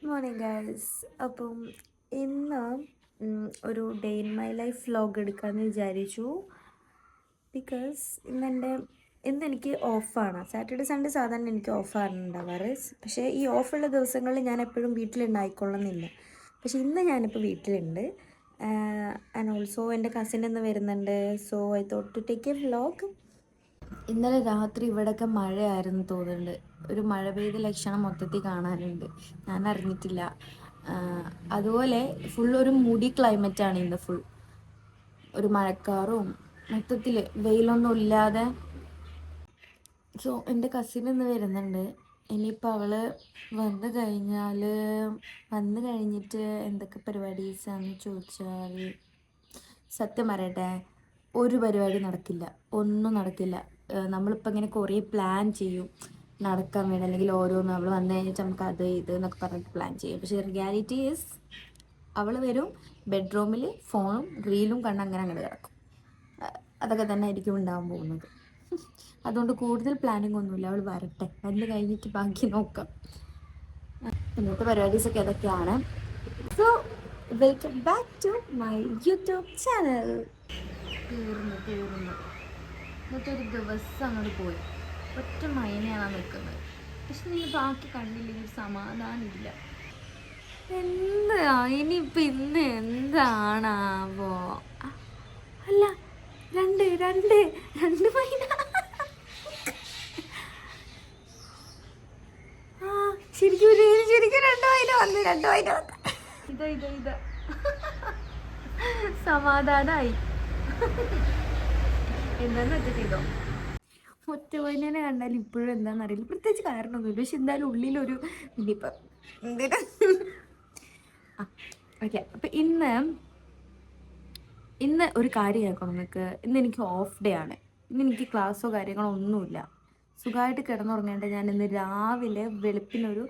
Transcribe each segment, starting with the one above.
Good morning guys. അപ്പം ഇന്ന് ഒരു day in my life vlog എടുക്കാമെന്ന് വിചാരിച്ചു. ബിക്കോസ് ഇന്നെനിക്ക് ഓഫാണ്. സാറ്റർഡേ സൺഡേ സാധാരണ എനിക്ക് ഓഫാണ് ഉണ്ടാവാറ്. പക്ഷേ ഈ ഓഫുള്ള ദിവസങ്ങളിൽ ഞാൻ എപ്പോഴും വീട്ടിലുണ്ടായിക്കൊള്ളുന്നില്ല. പക്ഷേ ഇന്ന് ഞാനിപ്പോൾ വീട്ടിലുണ്ട്. ആൻഡ് ഓൾസോ എൻ്റെ കസിൻ ഇന്ന് വരുന്നുണ്ട്. So I thought to take a vlog. ഇന്നലെ രാത്രി ഇവിടെയൊക്കെ മഴയായിരുന്നു തോന്നുന്നുണ്ട്. ഒരു മഴ പെയ്ത ലക്ഷണം മൊത്തത്തിൽ കാണാനുണ്ട്. ഞാൻ അറിഞ്ഞിട്ടില്ല. അതുപോലെ ഫുൾ ഒരു മുടി ക്ലൈമറ്റാണ് ഇന്ന്. ഫുൾ ഒരു മഴക്കാറും മൊത്തത്തിൽ വെയിലൊന്നും ഇല്ലാതെ. സോ എൻ്റെ കസിൻ ഇന്ന് വരുന്നുണ്ട്. ഇനിയിപ്പോൾ അവൾ വന്നു കഴിഞ്ഞിട്ട് എന്തൊക്കെ പരിപാടീസാണെന്ന് ചോദിച്ചാൽ സത്യം പറയട്ടെ, ഒരു പരിപാടി നടക്കില്ല, ഒന്നും നടക്കില്ല. നമ്മളിപ്പോൾ ഇങ്ങനെ കുറേ പ്ലാൻ ചെയ്യും നടക്കാൻ വേണ്ടി, അല്ലെങ്കിൽ ഓരോന്നും അവൾ വന്നു കഴിഞ്ഞിട്ട് നമുക്ക് അത് ഇത് എന്നൊക്കെ പറഞ്ഞിട്ട് പ്ലാൻ ചെയ്യും. പക്ഷേ റിയാലിറ്റി ഈസ് അവൾ വരും, ബെഡ്റൂമിൽ ഫോണും റീലും കണ്ട് അങ്ങനെ കിടക്കും. അതൊക്കെ തന്നെ ആയിരിക്കും ഉണ്ടാകാൻ പോകുന്നത്. അതുകൊണ്ട് കൂടുതൽ പ്ലാനിങ് ഒന്നുമില്ല. അവൾ വരട്ടെ, വന്നു കഴിഞ്ഞിട്ട് ബാക്കി നോക്കാം. ഇന്നത്തെ പരിപാടീസൊക്കെ അതൊക്കെയാണ്. So welcome back to my YouTube channel. തീർന്നു ഇന്നത്തെ ഒരു ദിവസം അങ്ങോട്ട് പോയി. ഒറ്റ മൈനയാണ് നിൽക്കുന്നത്. പക്ഷെ നീ ബാക്കി കണ്ടില്ലെങ്കിൽ സമാധാനമില്ല. ഇനിയിപ്പോൾ ഇന്ന് എന്താണാവോ? അല്ല, രണ്ട് മൈന. ശരിക്കും രണ്ട് മൈന വന്ന്. ഇതാ സമാധാനായി. എന്താന്ന് വെച്ചാൽ ചെയ്തോ. ഒറ്റ മൈനനെ കണ്ടാൽ ഇപ്പോഴും എന്താണെന്നറിയില്ല. പ്രത്യേകിച്ച് കാരണമൊന്നുമില്ല. പക്ഷെ എന്തായാലും ഉള്ളിലൊരു ഇനിയിപ്പം എന്തിനാ. ഓക്കെ. അപ്പം ഇന്ന് ഒരു കാര്യം കേൾക്കണം നിങ്ങൾക്ക്. ഇന്ന് എനിക്ക് ഓഫ് ഡേ ആണ്. ഇന്ന് എനിക്ക് ക്ലാസ്സോ കാര്യങ്ങളോ ഒന്നുമില്ല. സുഖമായിട്ട് കിടന്നുറങ്ങേണ്ട ഞാൻ ഇന്ന് രാവിലെ വെളുപ്പിനൊരു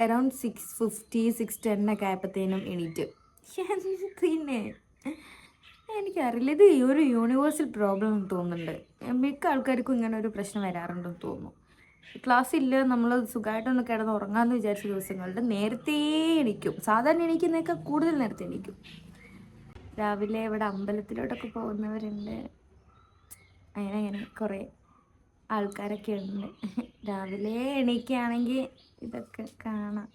അറൗണ്ട് 6:50 6:10 ഒക്കെ ആയപ്പോഴത്തേനും എണീറ്റ്. എന്തിനെ എനിക്കറിയില്ല. ഇത് ഈ ഒരു യൂണിവേഴ്സൽ പ്രോബ്ലം എന്ന് തോന്നുന്നുണ്ട്. മിക്ക ആൾക്കാർക്കും ഇങ്ങനെ ഒരു പ്രശ്നം വരാറുണ്ടെന്ന് തോന്നുന്നു. ക്ലാസ് ഇല്ല, നമ്മൾ സുഖമായിട്ടൊന്ന് കിടന്ന് ഉറങ്ങാമെന്ന് വിചാരിച്ച ദിവസങ്ങളിൽ നേരത്തെ എണീക്കും. സാധാരണ എണീക്കുന്നതൊക്കെ കൂടുതൽ നേരത്തെ എണീക്കും. രാവിലെ ഇവിടെ അമ്പലത്തിലോട്ടൊക്കെ പോകുന്നവരുണ്ട്. അങ്ങനെ കുറേ ആൾക്കാരൊക്കെ ഉണ്ട്. രാവിലെ എണീക്കുകയാണെങ്കിൽ ഇതൊക്കെ കാണാം.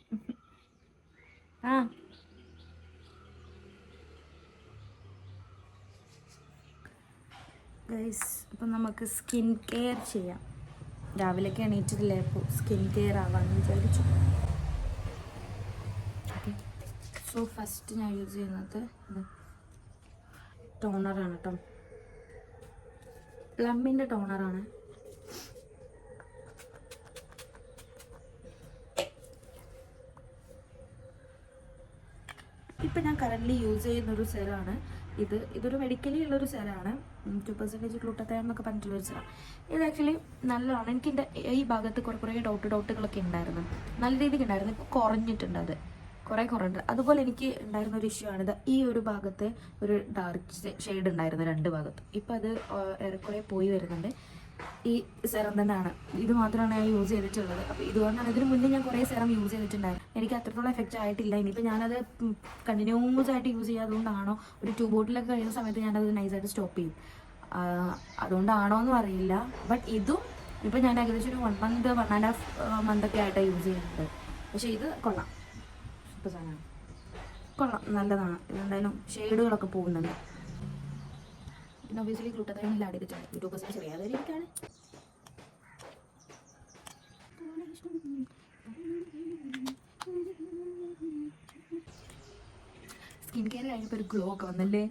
ഗൈസ്, അപ്പം നമുക്ക് സ്കിൻ കെയർ ചെയ്യാം. രാവിലേക്ക് എണീറ്റിട്ടില്ലേ, അപ്പോൾ സ്കിൻ കെയർ ആവാമെന്ന് വിചാരിച്ചു. ഓക്കെ. സോ ഫസ്റ്റ് ഞാൻ യൂസ് ചെയ്യുന്നത് ടോണറാണ് കേട്ടോ. പ്ലമ്മിൻ്റെ ടോണറാണ്. ഇപ്പം ഞാൻ കറൻ്റ്ലി യൂസ് ചെയ്യുന്നൊരു സെറാണ് ഇതൊരു മെഡിക്കലി ഉള്ളൊരു സെറാണ്. 2% ഗ്ലൂട്ടത്തയോൺ എന്നൊക്കെ പറഞ്ഞിട്ടുള്ളൊരു സെറാണ്. ഇത് ആക്ച്വലി നല്ലതാണ്. എനിക്ക് എൻ്റെ ഈ ഭാഗത്ത് കുറേ ഡോട്ടുകളൊക്കെ ഉണ്ടായിരുന്നു, നല്ല രീതിക്ക് ഉണ്ടായിരുന്നു. ഇപ്പോൾ കുറഞ്ഞിട്ടുണ്ട്, അത് കുറഞ്ഞിട്ടുണ്ട്. അതുപോലെ എനിക്ക് ഉണ്ടായിരുന്ന ഒരു ഇഷ്യൂ ആണിത്. ഈ ഒരു ഭാഗത്ത് ഒരു ഡാർക്ക് ഷെയ്ഡ് ഉണ്ടായിരുന്നു 2 ഭാഗത്തും. ഇപ്പം അത് ഏറെക്കുറെ പോയി വരുന്നുണ്ട്. ഈ സെറം തന്നെയാണ്, ഇത് മാത്രമാണ് ഞാൻ യൂസ് ചെയ്തിട്ടുള്ളത്. അപ്പോൾ ഇതുകൊണ്ടാണ്. ഇതിന് മുന്നേ ഞാൻ കുറേ സെറം യൂസ് ചെയ്തിട്ടുണ്ടായിരുന്നു. എനിക്ക് അത്രത്തോളം എഫക്റ്റ് ആയിട്ടില്ല. ഇനിയിപ്പോൾ ഞാനത് കണ്ടിന്യൂസ് ആയിട്ട് യൂസ് ചെയ്യാത്തതുകൊണ്ടാണോ, ഒരു 2 ബോട്ടിലൊക്കെ കഴിയുന്ന സമയത്ത് ഞാനത് നൈസായിട്ട് സ്റ്റോപ്പ് ചെയ്യും. അതുകൊണ്ടാണോ എന്നും അറിയില്ല. ബട്ട് ഇതും ഇപ്പോൾ ഞാൻ ഏകദേശം ഒരു 1 month 1.5 month ഒക്കെ ആയിട്ടാണ് യൂസ് ചെയ്യുന്നത്. പക്ഷേ ഇത് കൊള്ളാം, സൂപ്പർ സാധനമാണ്, കൊള്ളാം, നല്ലതാണ്. ഇതെന്തായാലും ഷെയ്ഡുകളൊക്കെ പോകുന്നുണ്ട്. പിന്നെ ഒബിയസ്ലി ഗ്ലൂട്ടത്തയോൺ ആഡ് ചെയ്തിട്ടുണ്ട്. 2% ചെറിയാതെ രീതിക്കാണ്. സ്കിൻ കെയർ കഴിഞ്ഞപ്പോൾ ഒരു ഗ്ലോ ഒക്കെ വന്നല്ലേ.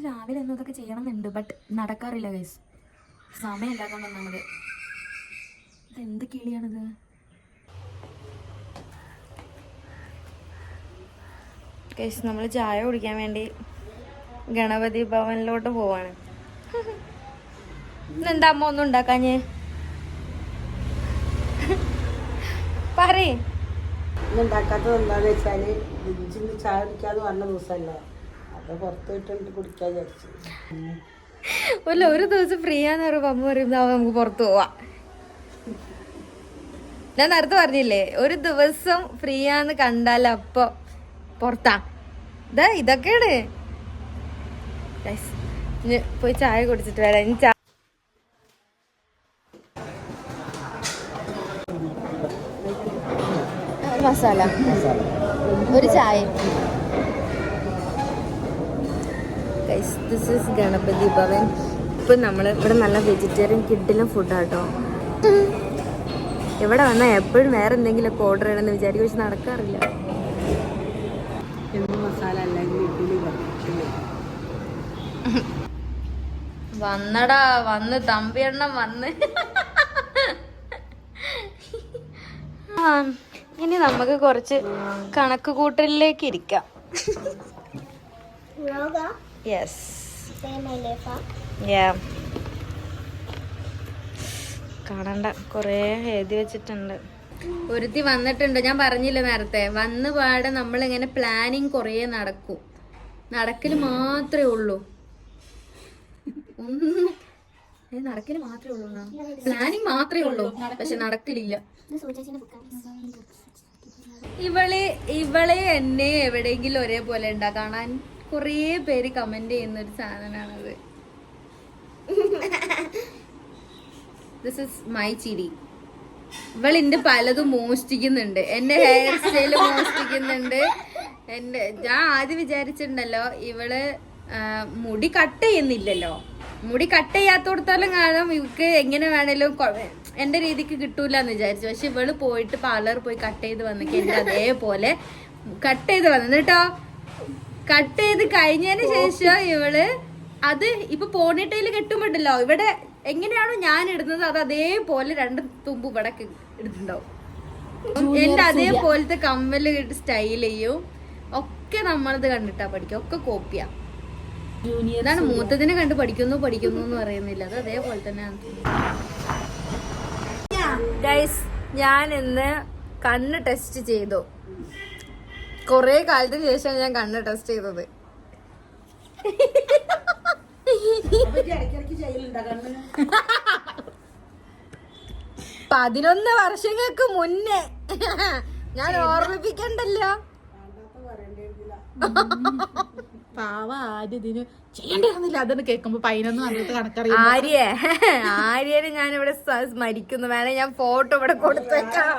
രാവിലെ എന്നതൊക്കെ ചെയ്യണമെന്നുണ്ട്, ബട്ട് നടക്കാറില്ല ഗൈസ്. സമയമില്ലാത്തതുകൊണ്ട് നമ്മൾ. ഇതെന്ത് കിളിയാണിത്? ഗൈസ്, നമ്മൾ ചായ കുടിക്കാൻ വേണ്ടി ഗണപതി ഭവനിലോട്ട് പോവാണ്. ഇന്നെന്താ അമ്മ ഒന്നും ഉണ്ടാക്കാഞ്ഞ്? പറയേ. ഉണ്ടാക്കാത്തത് എന്താണെന്ന് വെച്ചാൽ ബിഞ്ചിന് ചായ കുടിക്കാതെ വന്ന ദിവസമല്ലേ, അത് പുറത്ത് പോയിട്ട് കുടിക്കാൻ വിചാരിച്ചു. ഒരു ദിവസം ഫ്രീ ആന്ന് പറയുമ്പോൾ അമ്മ പറയുമ്പോൾ നമുക്ക് പുറത്ത് പോവാം. ഞാൻ നേരത്തെ പറഞ്ഞില്ലേ ഒരു ദിവസം ഫ്രീ ആന്ന് കണ്ടാൽ അപ്പൊ പുറത്താ. ഇതൊക്കെയാണ്. പോയി ചായ കുടിച്ചിട്ട് വരാം. ഇനി മസാല ഒരു ചായ. This is Ganapathi Bhavan. ഇപ്പൊ നമ്മള് ഇവിടെ നല്ല വെജിറ്റേറിയൻ കിഡിലും ഫുഡാട്ടോ. ഇവിടെ വന്നാൽ എപ്പോഴും വേറെ എന്തെങ്കിലുമൊക്കെ ഓർഡർ ചെയ്യണമെന്ന് വിചാരിക്കും, പക്ഷെ നടക്കാറില്ല. മസാല വന്നടാ വന്ന് തമ്പിയെണ്ണം വന്ന്. ഇനി നമുക്ക് കുറച്ച് കണക്ക് കൂട്ടലിലേക്ക് ഇരിക്കാം. യെസ്, കാണണ്ട കൊറേ എഴുതി വെച്ചിട്ടുണ്ട്. ഒരുത്തി വന്നിട്ടുണ്ട്, ഞാൻ പറഞ്ഞില്ല നേരത്തെ. വന്ന് പാടെ നമ്മളിങ്ങനെ പ്ലാനിങ് കുറേ നടക്കും, നടക്കല് മാത്രമേ ഉള്ളൂ. ഒന്നും നടക്കല് മാത്രമേ ഉള്ളൂ, പ്ലാനിങ് മാത്രമേ ഉള്ളൂ, പക്ഷെ നടക്കലില്ല. ഇവളെ എന്നെ എവിടെയെങ്കിലും ഒരേപോലെ ഉണ്ടാ കാണാൻ കുറേ പേര് കമന്റ് ചെയ്യുന്ന ഒരു സാധനമാണത്. ദിസ് ഇസ് മൈ ചിരി. ഇവളിന്റെ പലതും മോഷ്ടിക്കുന്നുണ്ട്, എന്റെ ഹെയർ സ്റ്റൈല് മോഷ്ടിക്കുന്നുണ്ട്. ഞാൻ ആദ്യം വിചാരിച്ചിട്ടുണ്ടല്ലോ ഇവള് മുടി കട്ട് ചെയ്യുന്നില്ലല്ലോ, മുടി കട്ട് ചെയ്യാത്തോടത്തോളം കാരണം ഇവക്ക് എങ്ങനെ വേണേലും എന്റെ രീതിക്ക് കിട്ടൂല എന്ന് വിചാരിച്ചു. പക്ഷെ ഇവള് പോയിട്ട് പാർലർ പോയി കട്ട് ചെയ്ത് വന്നൊക്കെ എന്റെ അതേപോലെ കട്ട് ചെയ്ത് വന്നു കേട്ടോ. കട്ട് ചെയ്ത് കഴിഞ്ഞതിന് ശേഷം ഇവള് അത് ഇപ്പൊ പോണിട്ടയിൽ കെട്ടുമ്പോണ്ടല്ലോ, ഇവിടെ എങ്ങനെയാണോ ഞാൻ ഇടുന്നത് അത് അതേപോലെ 2 തുമ്പ് ഇവിടെ ഇട്ടിട്ടുണ്ടാവും. എന്റെ അതേപോലത്തെ കമ്മല് സ്റ്റൈൽ ചെയ്യും ഒക്കെ. നമ്മളത് കണ്ടിട്ടാ പഠിക്കും, ഒക്കെ കോപ്പിയാ. ഇതാണ് മൂത്തതിനെ കണ്ട് പഠിക്കുന്നു എന്ന് പറയുന്നില്ല, അത് അതേപോലെ തന്നെയാണ്. ഗൈസ്, ഞാൻ ഇന്ന് കണ്ണ് ടെസ്റ്റ് ചെയ്തു. കൊറേ കാലത്തിന് ശേഷം ഞാൻ കണ്ണ് ടെസ്റ്റ് ചെയ്തത്. 11 വർഷങ്ങൾക്ക് മുന്നേ. ഞാൻ ഓർമ്മിപ്പിക്കണ്ടല്ലോ. പാവ ആര്യ ഇതിന് ചെയ്യേണ്ടിയിരുന്നില്ല. അതൊന്ന് കേൾക്കുമ്പോ 11 വന്നിട്ട് കണക്കറിയാം. ആര്യനെ ഞാൻ ഇവിടെ സ്മരിക്കുന്നു. വേണേ ഞാൻ ഫോട്ടോ ഇവിടെ കൊടുത്തേക്കാം.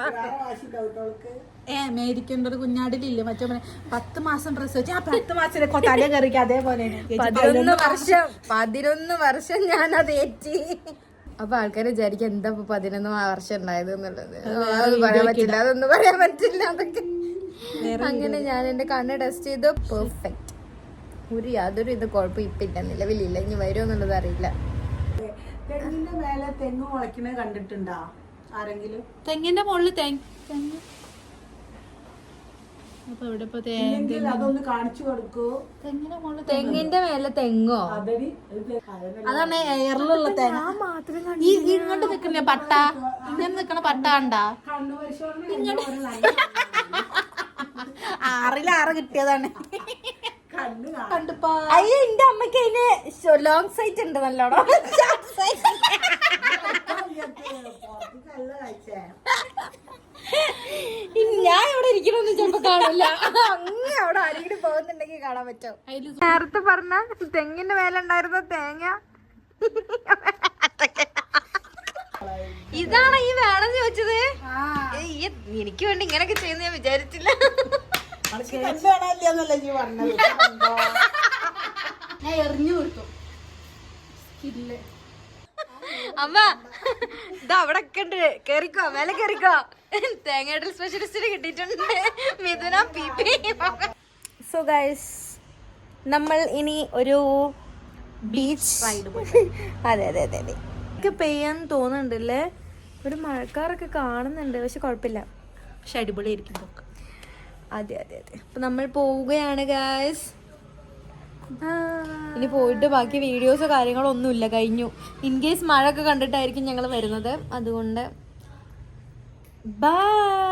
മേടിക്കേണ്ട ഒരു കുഞ്ഞാടിലില്ലേ മറ്റേ 10 മാസം പ്രസവിച്ചു, ആ 10 മാസത്തിലെ തല കറിക്ക് അതേപോലെ 11 വർഷം ഞാൻ അത് ഏറ്റി. അപ്പൊ ആൾക്കാർ വിചാരിക്കും എന്താ 11 വർഷം ഉണ്ടായത് എന്നുള്ളത്. പറയാൻ പറ്റില്ല, അതൊന്നും പറയാൻ പറ്റില്ല. അതൊക്കെ അങ്ങനെ ഞാൻ എന്റെ കണ്ണ് ടെസ്റ്റ് ചെയ്തു. പെർഫെക്റ്റ്, യാതൊരു ഇത് കുഴപ്പം ഇപ്പില്ല, നിലവിലില്ല. ഇനി വരുമോ എന്നുള്ളത് അറിയില്ല. തെങ്ങിന്റെ മേലെ തെങ്ങ് മുളയ്ക്കണ കണ്ടിട്ടുണ്ടോ ആരെങ്കിലും? തെങ്ങിന്റെ മുകളിൽ തെങ്ങ് അപ്പൊ ഇവിടെ അതൊന്ന് കാണിച്ചു കൊടുക്കൂ. തെങ്ങിന്റെ മേലെ തെങ്ങോ? അതാണ് എയറിലുള്ള തേങ്ങ. ഇങ്ങോട്ട് നിക്കണ പട്ട, ഇങ്ങനെ നിക്കണ പട്ട കണ്ടാ? 6 കിട്ടിയതാണ്. അയ്യോ, എന്റെ അമ്മക്ക് അതിന് ലോങ് സൈറ്റ് ഉണ്ട് നല്ലോണം. ഞാൻ ഇവിടെ ഇരിക്കണമെന്ന് ചിലപ്പോ കാണില്ല. അങ്ങ് അവിടെ ആരെങ്കിലും പോകുന്നുണ്ടെങ്കിൽ കാണാൻ പറ്റും. നേരത്തെ പറഞ്ഞ തെങ്ങിന്റെ മേലെ ഉണ്ടായിരുന്ന തേങ്ങ ഇതാണ് ഈ വേണമെന്ന് ചോദിച്ചത്. എനിക്ക് വേണ്ടി ഇങ്ങനൊക്കെ ചെയ്യുന്ന ഞാൻ വിചാരിച്ചില്ല. എറിഞ്ഞു കൊടുത്തു. അമ്മ ഇത് അവിടെ ഒക്കെ ഉണ്ട്, കേറിക്കോ, മേലെ കേറിക്കോ. തേങ്ങയുടെ സ്പെഷ്യലിസ്റ്റിന് കിട്ടിയിട്ടുണ്ട്, മിഥുന പി. സോ ഗൈസ്, നമ്മൾ ഇനി ഒരു ബീച്ച് റൈഡ്. അതെ അതെ അതെ അതെ. ഒക്കെ പെയ്യാൻ തോന്നുന്നുണ്ടല്ലേ, ഒരു മഴക്കാറൊക്കെ കാണുന്നുണ്ട്, പക്ഷെ കുഴപ്പമില്ല, പക്ഷെ അടിപൊളിയായിരിക്കും. അതെ അതെ അതെ. അപ്പൊ നമ്മൾ പോവുകയാണ് ഗൈസ്. ഇനി പോയിട്ട് ബാക്കി വീഡിയോസോ കാര്യങ്ങളോ ഒന്നുമില്ല, കഴിഞ്ഞു. ഇൻ കേസ് മഴ ഒക്കെ കണ്ടിട്ടായിരിക്കും ഞങ്ങൾ വരുന്നത്, അതുകൊണ്ട് ബൈ.